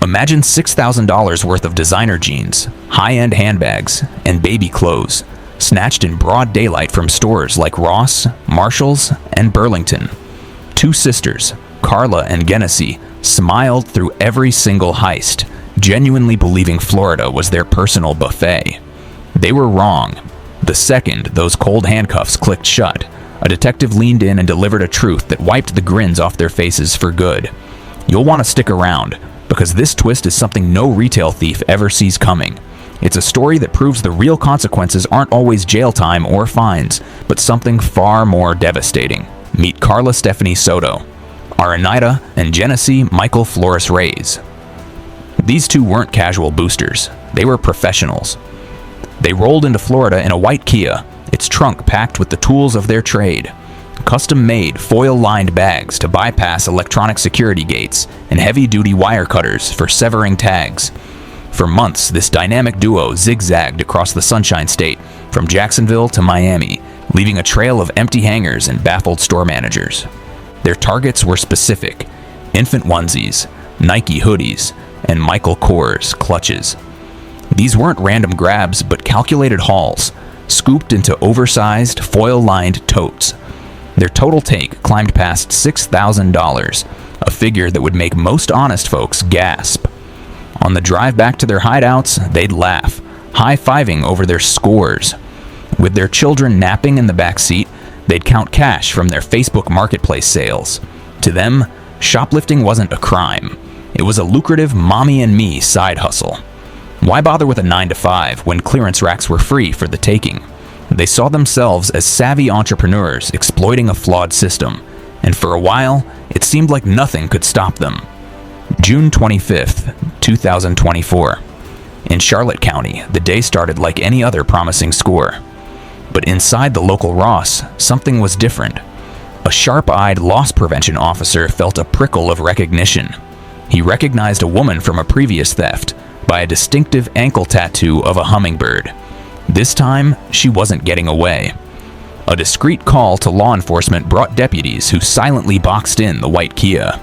Imagine $6,000 worth of designer jeans, high-end handbags, and baby clothes, snatched in broad daylight from stores like Ross, Marshalls, and Burlington. Two sisters, Carla and Genesee, smiled through every single heist, genuinely believing Florida was their personal buffet. They were wrong. The second those cold handcuffs clicked shut, a detective leaned in and delivered a truth that wiped the grins off their faces for good. You'll want to stick around, because this twist is something no retail thief ever sees coming. It's a story that proves the real consequences aren't always jail time or fines, but something far more devastating. Meet Carla Stephanie Soto, Aranita, and Genesee Michael Flores Reyes. These two weren't casual boosters. They were professionals. They rolled into Florida in a white Kia, its trunk packed with the tools of their trade. Custom-made, foil-lined bags to bypass electronic security gates and heavy-duty wire cutters for severing tags. For months, this dynamic duo zigzagged across the Sunshine State, from Jacksonville to Miami, leaving a trail of empty hangars and baffled store managers. Their targets were specific: infant onesies, Nike hoodies, and Michael Kors clutches. These weren't random grabs, but calculated hauls, scooped into oversized, foil-lined totes. Their total take climbed past $6,000, a figure that would make most honest folks gasp. On the drive back to their hideouts, they'd laugh, high-fiving over their scores. With their children napping in the back seat, they'd count cash from their Facebook Marketplace sales. To them, shoplifting wasn't a crime. It was a lucrative mommy and me side hustle. Why bother with a 9-to-5 when clearance racks were free for the taking? They saw themselves as savvy entrepreneurs exploiting a flawed system, and for a while, it seemed like nothing could stop them. June 25th, 2024. In Charlotte County, the day started like any other promising score. But inside the local Ross, something was different. A sharp-eyed loss prevention officer felt a prickle of recognition. He recognized a woman from a previous theft by a distinctive ankle tattoo of a hummingbird. This time, she wasn't getting away. A discreet call to law enforcement brought deputies who silently boxed in the white Kia.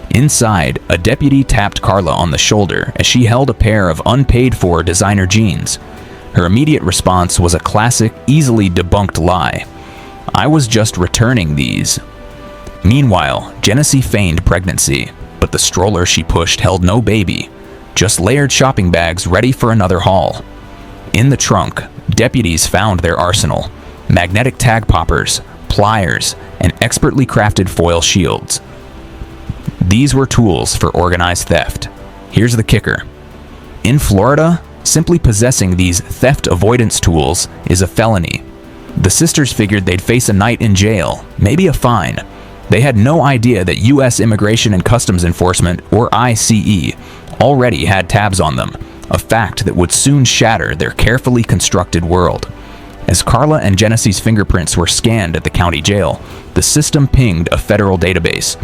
Inside, a deputy tapped Carla on the shoulder as she held a pair of unpaid-for designer jeans. Her immediate response was a classic, easily debunked lie. "I was just returning these." Meanwhile, Genesee feigned pregnancy, but the stroller she pushed held no baby, just layered shopping bags ready for another haul. In the trunk, deputies found their arsenal: magnetic tag poppers, pliers, and expertly crafted foil shields. These were tools for organized theft. Here's the kicker. In Florida, simply possessing these theft avoidance tools is a felony. The sisters figured they'd face a night in jail, maybe a fine. They had no idea that U.S. Immigration and Customs Enforcement, or ICE, already had tabs on them, a fact that would soon shatter their carefully constructed world. As Carla and Genesee's fingerprints were scanned at the county jail, the system pinged a federal database.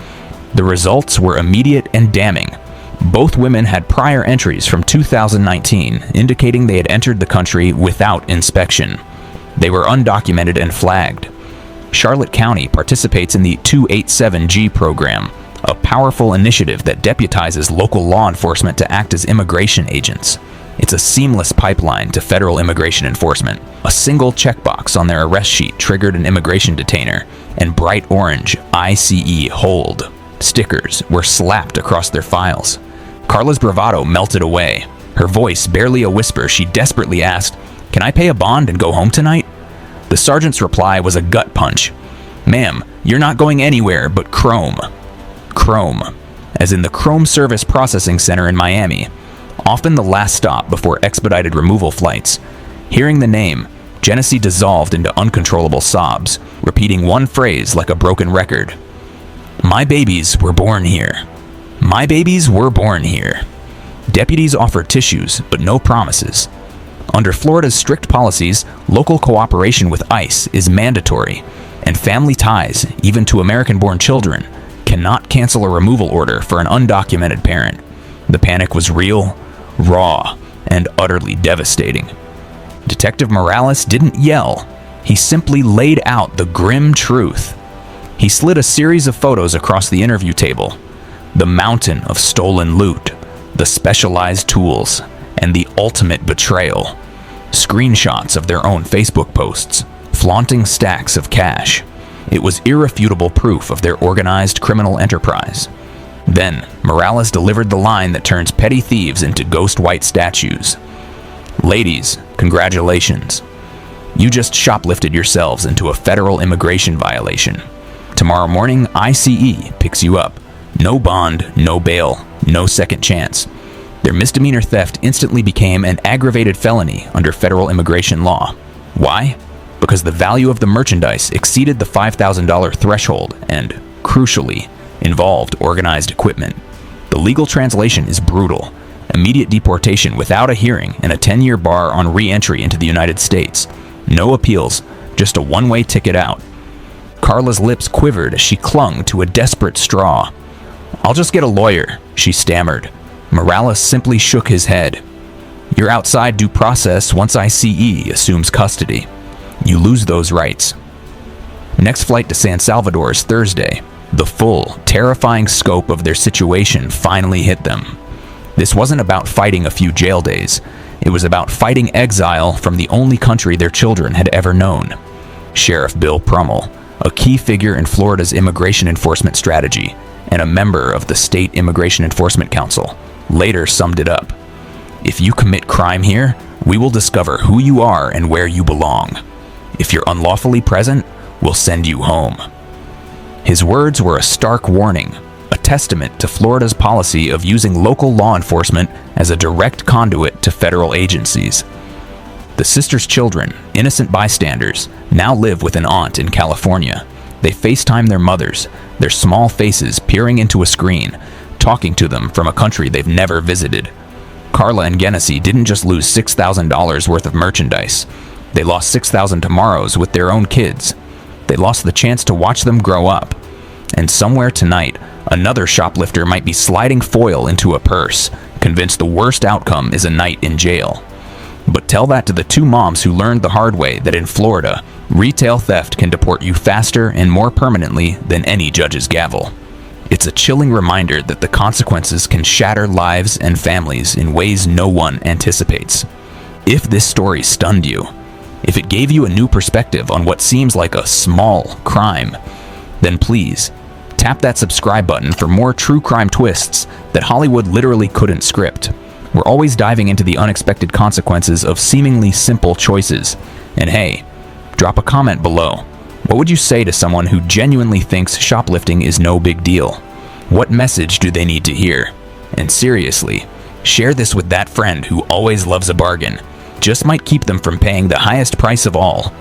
The results were immediate and damning. Both women had prior entries from 2019 indicating they had entered the country without inspection. They were undocumented and flagged. Charlotte County participates in the 287G program, a powerful initiative that deputizes local law enforcement to act as immigration agents. It's a seamless pipeline to federal immigration enforcement. A single checkbox on their arrest sheet triggered an immigration detainer, and bright orange ICE hold stickers were slapped across their files. Carla's bravado melted away. Her voice barely a whisper, she desperately asked, "Can I pay a bond and go home tonight?" The sergeant's reply was a gut punch. "Ma'am, you're not going anywhere but Chrome." Chrome, as in the Chrome Service Processing Center in Miami, often the last stop before expedited removal flights. Hearing the name, Genesee dissolved into uncontrollable sobs, repeating one phrase like a broken record. "My babies were born here. My babies were born here." Deputies offered tissues, but no promises. Under Florida's strict policies, local cooperation with ICE is mandatory, and family ties, even to American-born children, cannot cancel a removal order for an undocumented parent. The panic was real, raw, and utterly devastating. Detective Morales didn't yell. He simply laid out the grim truth. He slid a series of photos across the interview table. The mountain of stolen loot, the specialized tools, and the ultimate betrayal. Screenshots of their own Facebook posts, flaunting stacks of cash. It was irrefutable proof of their organized criminal enterprise. Then, Morales delivered the line that turns petty thieves into ghost white statues. Ladies, congratulations. You just shoplifted yourselves into a federal immigration violation. Tomorrow morning, ICE picks you up. No bond, no bail, no second chance. Their misdemeanor theft instantly became an aggravated felony under federal immigration law. Why? Because the value of the merchandise exceeded the $5,000 threshold and, crucially, involved organized equipment. The legal translation is brutal. Immediate deportation without a hearing and a 10-year bar on re-entry into the United States. No appeals, just a one-way ticket out. Carla's lips quivered as she clung to a desperate straw. "I'll just get a lawyer," she stammered. Morales simply shook his head. "You're outside due process once ICE assumes custody. You lose those rights." Next flight to San Salvador is Thursday. The full, terrifying scope of their situation finally hit them. This wasn't about fighting a few jail days. It was about fighting exile from the only country their children had ever known. Sheriff Bill Prummel, a key figure in Florida's immigration enforcement strategy and a member of the State Immigration Enforcement Council, later summed it up. "If you commit crime here, we will discover who you are and where you belong. If you're unlawfully present, we'll send you home." His words were a stark warning, a testament to Florida's policy of using local law enforcement as a direct conduit to federal agencies. The sisters' children, innocent bystanders, now live with an aunt in California. They FaceTime their mothers, their small faces peering into a screen, talking to them from a country they've never visited. Carla and Genesee didn't just lose $6,000 worth of merchandise. They lost 6,000 tomorrows with their own kids. They lost the chance to watch them grow up. And somewhere tonight, another shoplifter might be sliding foil into a purse, convinced the worst outcome is a night in jail. But tell that to the two moms who learned the hard way that in Florida, retail theft can deport you faster and more permanently than any judge's gavel. It's a chilling reminder that the consequences can shatter lives and families in ways no one anticipates. If this story stunned you, if it gave you a new perspective on what seems like a small crime, then please, tap that subscribe button for more true crime twists that Hollywood literally couldn't script. We're always diving into the unexpected consequences of seemingly simple choices. And hey, drop a comment below. What would you say to someone who genuinely thinks shoplifting is no big deal? What message do they need to hear? And seriously, share this with that friend who always loves a bargain. Just might keep them from paying the highest price of all.